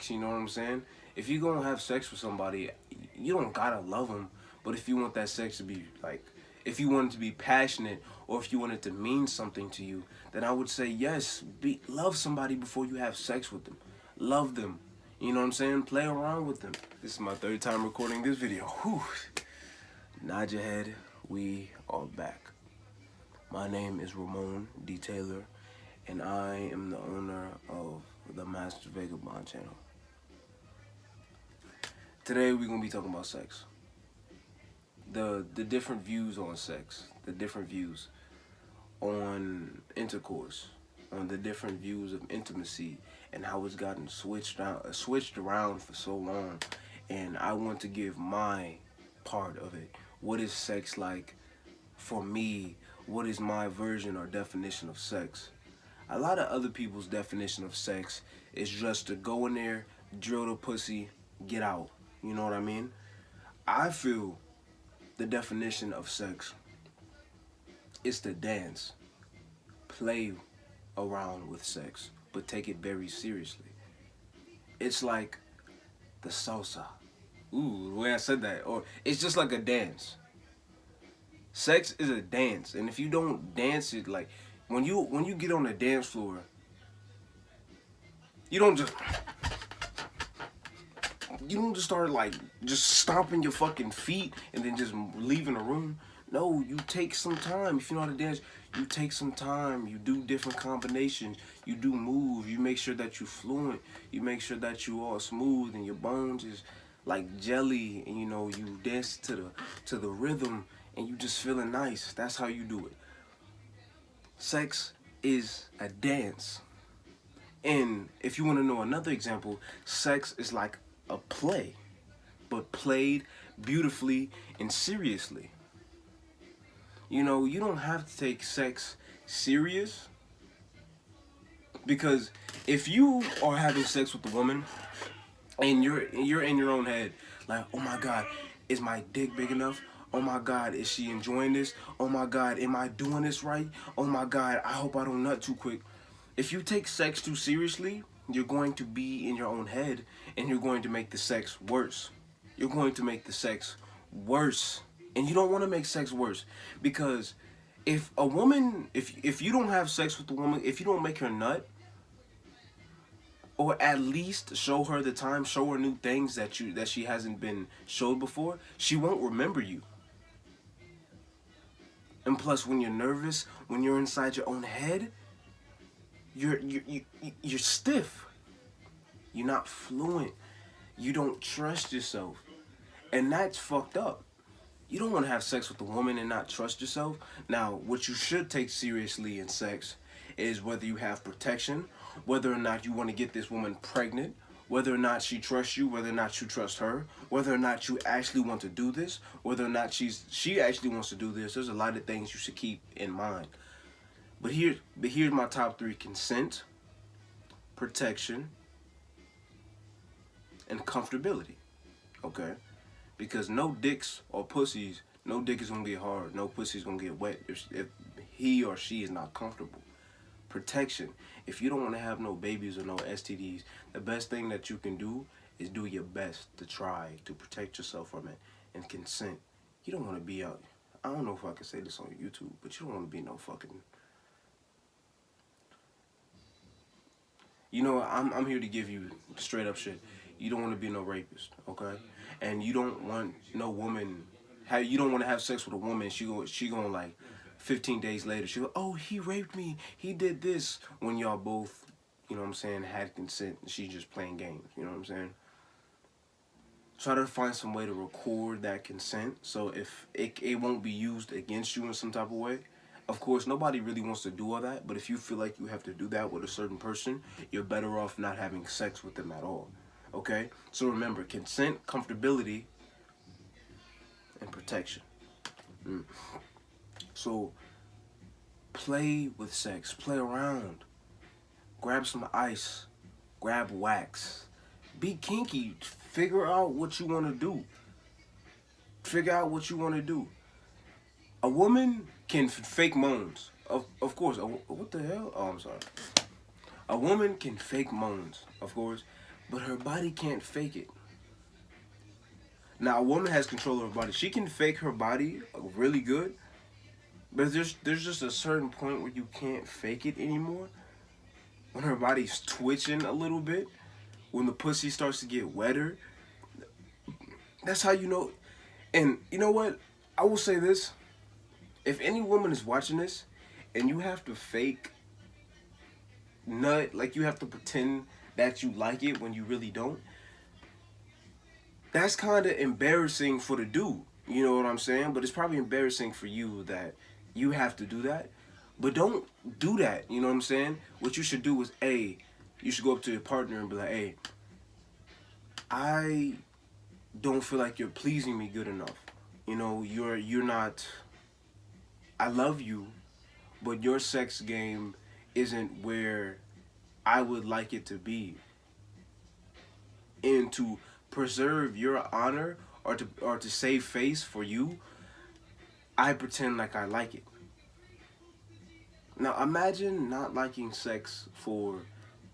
You know what I'm saying? If you gonna have sex with somebody, you don't gotta love them. But if you want that sex to be like, if you want it to be passionate, or if you want it to mean something to you, then I would say yes. Love somebody before you have sex with them. Love them. You know what I'm saying? Play around with them. This is my third time recording this video. Whew. Nod your head. We are back. My name is Ramon D. Taylor, and I am the owner of the Master Vagabond channel. Today we're gonna be talking about sex. The different views on sex, the different views on intercourse, on the different views of intimacy, and how it's gotten switched around for so long. And I want to give my part of it. What is sex like for me? What is my version or definition of sex? A lot of other people's definition of sex is just to go in there, drill the pussy, get out. You know what I mean? I feel the definition of sex is to dance, play around with sex, but take it very seriously. It's like the salsa. Ooh, the way I said that. Or it's just like a dance. Sex is a dance, and if you don't dance it, like when you get on the dance floor, you don't just start like just stomping your fucking feet and then just leaving the room. No, you take some time. If you know how to dance, you take some time. You do different combinations. You do move. You make sure that you're fluent. You make sure that you are smooth and your bones is like jelly. And you know you dance to the rhythm and you just feeling nice. That's how you do it. Sex is a dance. And if you want to know another example, sex is like a play, but played beautifully and seriously. You know, you don't have to take sex serious, because if you are having sex with a woman and you're in your own head like, oh my God, is my dick big enough? Oh my God, is she enjoying this? Oh my God, am I doing this right? Oh my God, I hope I don't nut too quick. If you take sex too seriously, you're going to be in your own head and you're going to make the sex worse. You're going to make the sex worse. And you don't want to make sex worse, because if a woman, if you don't have sex with the woman, if you don't make her nut, or at least show her the time, show her new things that she hasn't been showed before, she won't remember you. And plus, when you're nervous, when you're inside your own head, you're stiff. You're not fluent. You don't trust yourself. And that's fucked up. You don't want to have sex with a woman and not trust yourself. Now, what you should take seriously in sex is whether you have protection, whether or not you want to get this woman pregnant, whether or not she trusts you, whether or not you trust her, whether or not you actually want to do this, whether or not she actually wants to do this. There's a lot of things you should keep in mind. But here's my top 3: consent, protection, and comfortability. Okay? Because no dicks or pussies, no dick is gonna get hard, no pussy is gonna get wet if he or she is not comfortable. Protection. If you don't want to have no babies or no STDs, the best thing that you can do is do your best to try to protect yourself from it. And consent. You don't want to be out. I don't know if I can say this on YouTube, but you don't want to be no fucking. You know, I'm here to give you straight up shit. You don't want to be no rapist, okay? And you don't want no woman. You don't want to have sex with a woman. She going like 15 days later. She go, oh, he raped me. He did this. When y'all both, you know what I'm saying, had consent. And she's just playing games. You know what I'm saying? Try to find some way to record that consent, so if it won't be used against you in some type of way. Of course, nobody really wants to do all that, but if you feel like you have to do that with a certain person, you're better off not having sex with them at all. Okay? So remember, consent, comfortability, and protection. So, play with sex. Play around. Grab some ice. Grab wax. Be kinky. Figure out what you want to do. Figure out what you want to do. A woman can fake moans. Of course. What the hell? Oh, I'm sorry. A woman can fake moans, of course, but her body can't fake it. Now, a woman has control of her body. She can fake her body really good, but there's just a certain point where you can't fake it anymore. When her body's twitching a little bit, when the pussy starts to get wetter, that's how you know. And you know what? I will say this: if any woman is watching this, and you have to fake nut, like you have to pretend that you like it when you really don't, that's kind of embarrassing for the dude. You know what I'm saying? But it's probably embarrassing for you that you have to do that. But don't do that. You know what I'm saying? What you should do is, A, you should go up to your partner and be like, hey, I don't feel like you're pleasing me good enough. You know, you're not. I love you, but your sex game isn't where I would like it to be. And to preserve your honor or to save face for you, I pretend like I like it. Now imagine not liking sex for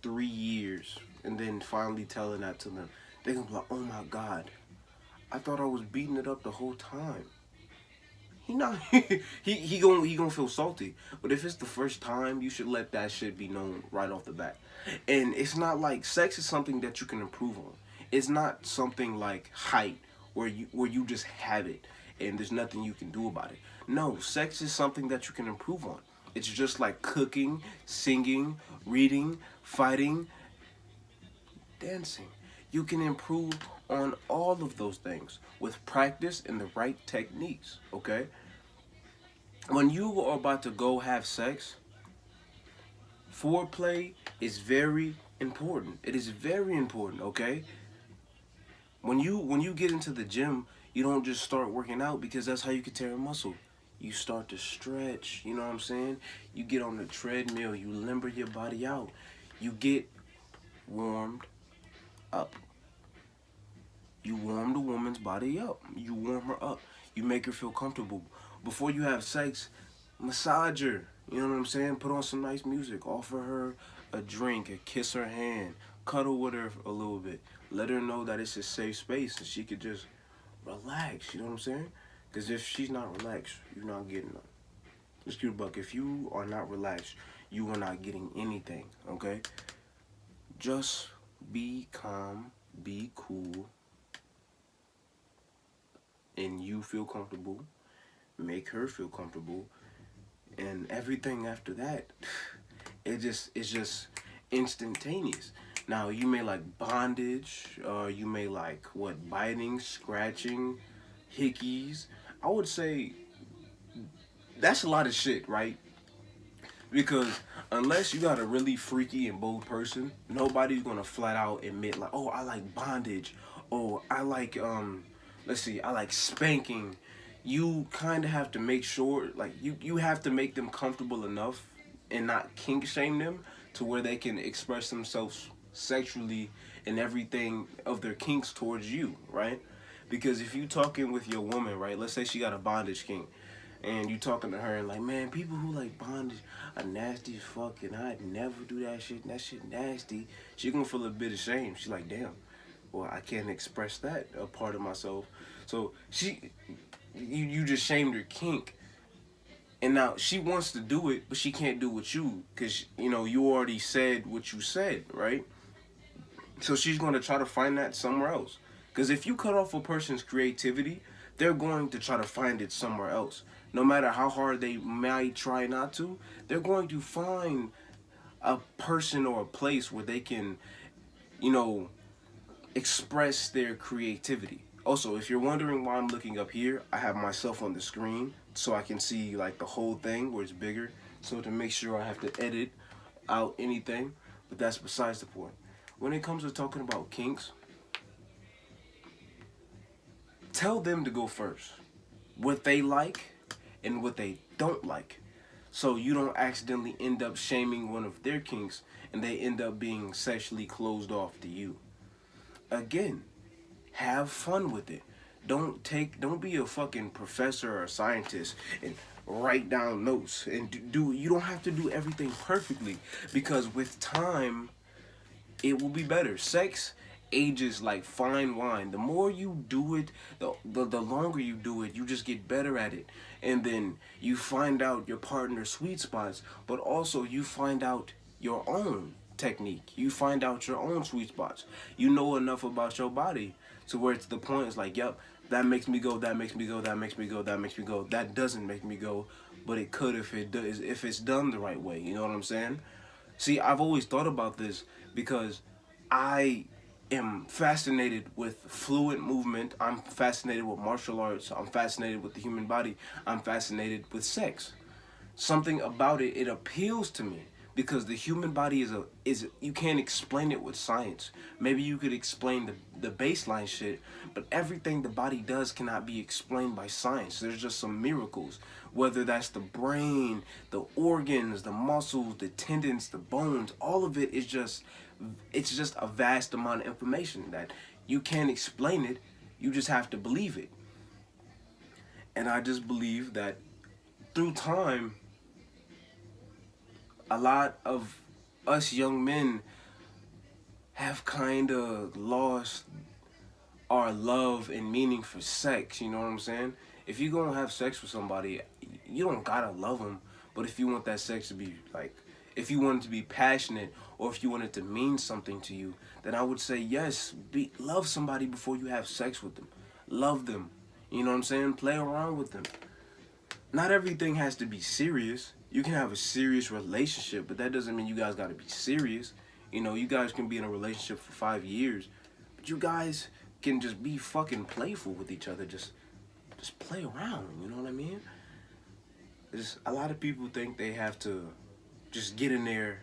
3 years and then finally telling that to them. They're gonna be like, oh my god, I thought I was beating it up the whole time. He not he gonna feel salty. But if it's the first time, you should let that shit be known right off the bat. And it's not like sex is something that you can improve on. It's not something like height where you just have it and there's nothing you can do about it. No, sex is something that you can improve on. It's just like cooking, singing, reading, fighting, dancing. You can improve on all of those things with practice and the right techniques, okay? When you are about to go have sex, foreplay is very important. It is very important, okay? When you get into the gym, you don't just start working out because that's how you can tear a muscle. You start to stretch, you know what I'm saying? You get on the treadmill, you limber your body out. You get warmed up. You warm the woman's body up. You warm her up. You make her feel comfortable. Before you have sex, massage her. You know what I'm saying? Put on some nice music. Offer her a drink, a kiss her hand. Cuddle with her a little bit. Let her know that it's a safe space and she could just relax. You know what I'm saying? Because if she's not relaxed, you're not getting them. Just cute buck. If you are not relaxed, you are not getting anything. Okay? Just be calm, be cool, and you feel comfortable. Make her feel comfortable, and everything after that, it's just instantaneous. Now you may like bondage, you may like what, biting, scratching, hickeys. I would say that's a lot of shit, right? Because unless you got a really freaky and bold person, nobody's gonna flat out admit like, oh, I like bondage, oh, I like let's see, I like spanking. You kind of have to make sure, like you have to make them comfortable enough and not kink shame them to where they can express themselves sexually and everything of their kinks towards you, right? Because if you talking with your woman, right, let's say she got a bondage kink, and you talking to her and like, man, people who like bondage are nasty as fuck, and I'd never do that shit, and that shit nasty. She gonna feel a bit ashamed. She's like, damn, well, I can't express that a part of myself. So you just shamed her kink, and now she wants to do it, but she can't do it with you because you already said what you said, right? So she's going to try to find that somewhere else. Because if you cut off a person's creativity, they're going to try to find it somewhere else. No matter how hard they might try not to, they're going to find a person or a place where they can, you know, express their creativity. Also, if you're wondering why I'm looking up here, I have myself on the screen so I can see like the whole thing where it's bigger. So to make sure I have to edit out anything, but that's besides the point. When it comes to talking about kinks, tell them to go first. What they like and what they don't like. So you don't accidentally end up shaming one of their kinks and they end up being sexually closed off to you. Again, have fun with it. Don't be a fucking professor or a scientist and write down notes and do you don't have to do everything perfectly because with time it will be better. Sex ages like fine wine. The more you do it, the longer you do it, you just get better at it. And then you find out your partner's sweet spots, but also you find out your own technique. You find out your own sweet spots. You know enough about your body to where it's the point it's like, yep, that makes me go, that makes me go, that makes me go, that makes me go. That doesn't make me go, but it could if it does, if it's done the right way. You know what I'm saying? See, I've always thought about this because I am fascinated with fluid movement. I'm fascinated with martial arts. I'm fascinated with the human body. I'm fascinated with sex. Something about it, it appeals to me because the human body is you can't explain it with science. Maybe you could explain the baseline shit, but everything the body does cannot be explained by science. There's just some miracles, whether that's the brain, the organs, the muscles, the tendons, the bones. All of it is just, it's just a vast amount of information that you can't explain it. You just have to believe it. And I just believe that through time, a lot of us young men have kind of lost our love and meaning for sex. You know what I'm saying? If you gonna have sex with somebody, you don't gotta love them. But if you want that sex to be like, if you want it to be passionate, or if you want it to mean something to you, then I would say yes. Love somebody before you have sex with them. Love them. You know what I'm saying? Play around with them. Not everything has to be serious. You can have a serious relationship, but that doesn't mean you guys got to be serious. You know, you guys can be in a relationship for 5 years, but you guys can just be fucking playful with each other. Just play around. You know what I mean? Just a lot of people think they have to just get in there.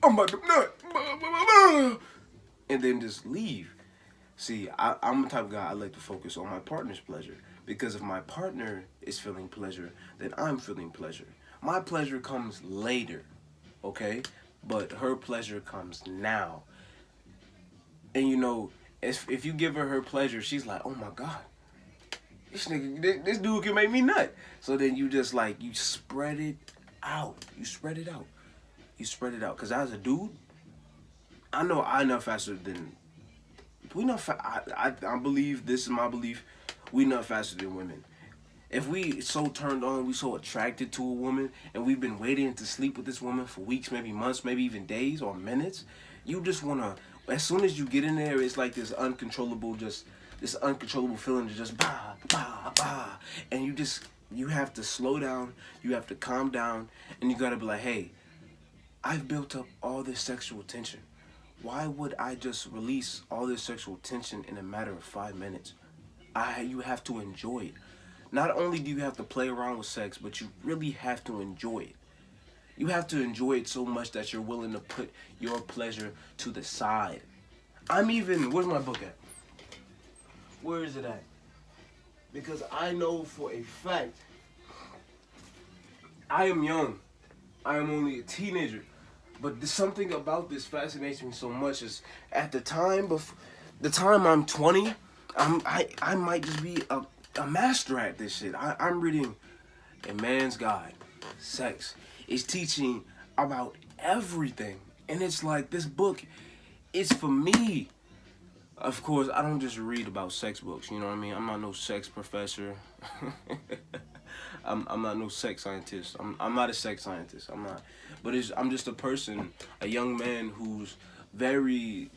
I'm about to nut, and then just leave. See, I'm the type of guy, I like to focus on my partner's pleasure. Because if my partner is feeling pleasure, then I'm feeling pleasure. My pleasure comes later, okay? But her pleasure comes now. And you know, if you give her her pleasure, she's like, oh my God, this dude can make me nut. So then you just like, you spread it out. You spread it out. You spread it out. Because as a dude, I know I nut faster than, we nut I believe, this is my belief, we nut faster than women. If we so turned on, we so attracted to a woman, and we've been waiting to sleep with this woman for weeks, maybe months, maybe even days or minutes, you just wanna, as soon as you get in there, it's like this uncontrollable feeling to just bah, bah, bah. And you have to slow down, you have to calm down, and you gotta be like, hey, I've built up all this sexual tension. Why would I just release all this sexual tension in a matter of 5 minutes? You have to enjoy it. Not only do you have to play around with sex, but you really have to enjoy it. You have to enjoy it so much that you're willing to put your pleasure to the side. Where's my book at? Where is it at? Because I know for a fact, I am young. I am only a teenager. But there's something about this fascinates me so much is at the time I'm 20, I might just be a master at this shit. I'm reading A Man's Guide. Sex is teaching about everything. And it's like, this book is for me. Of course, I don't just read about sex books, you know what I mean? I'm not no sex professor. I'm not no sex scientist. I'm not a sex scientist. I'm not. But I'm just a person, a young man who's very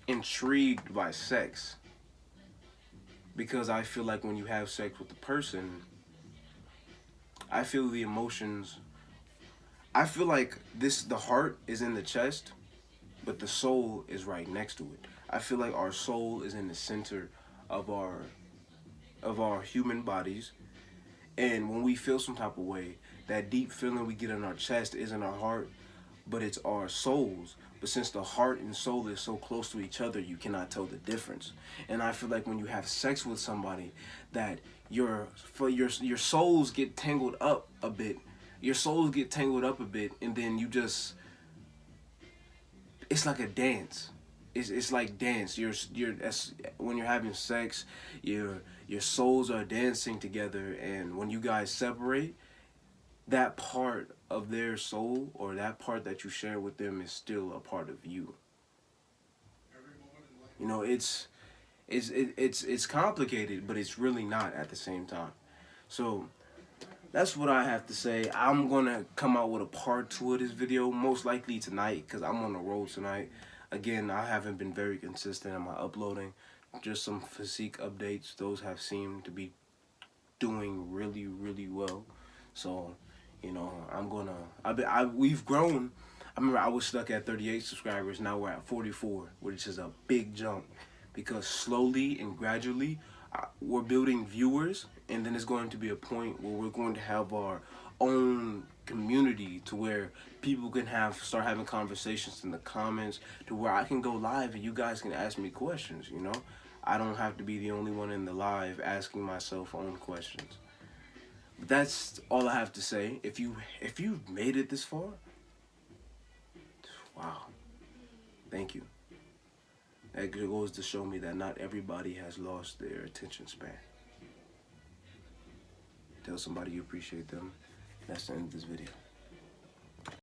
intrigued by sex. Because I feel like when you have sex with a person, I feel the emotions. I feel like the heart is in the chest, but the soul is right next to it. I feel like our soul is in the center of our human bodies. And when we feel some type of way, that deep feeling we get in our chest isn't our heart, but it's our souls. But since the heart and soul is so close to each other, you cannot tell the difference. And I feel like when you have sex with somebody, that your souls get tangled up a bit. Your souls get tangled up a bit, and then it's like a dance. It's like dance. When you're having sex, your souls are dancing together, and when you guys separate, that part of their soul or that part that you share with them is still a part of you. You know, it's complicated, but it's really not at the same time. So that's what I have to say. I'm gonna come out with a part 2 of this video, most likely tonight, because I'm on the road tonight. Again, I haven't been very consistent in my uploading. Just some physique updates. Those have seemed to be doing really, really well. So, you know, we've grown. I remember I was stuck at 38 subscribers. Now we're at 44, which is a big jump, because slowly and gradually we're building viewers, and then it's going to be a point where we're going to have our own community, to where people can start having conversations in the comments, to where I can go live and you guys can ask me questions. You know, I don't have to be the only one in the live asking myself own questions. But that's all I have to say. If you've made it this far, wow, thank you. That goes to show me that not everybody has lost their attention span. Tell somebody you appreciate them. That's the end of this video.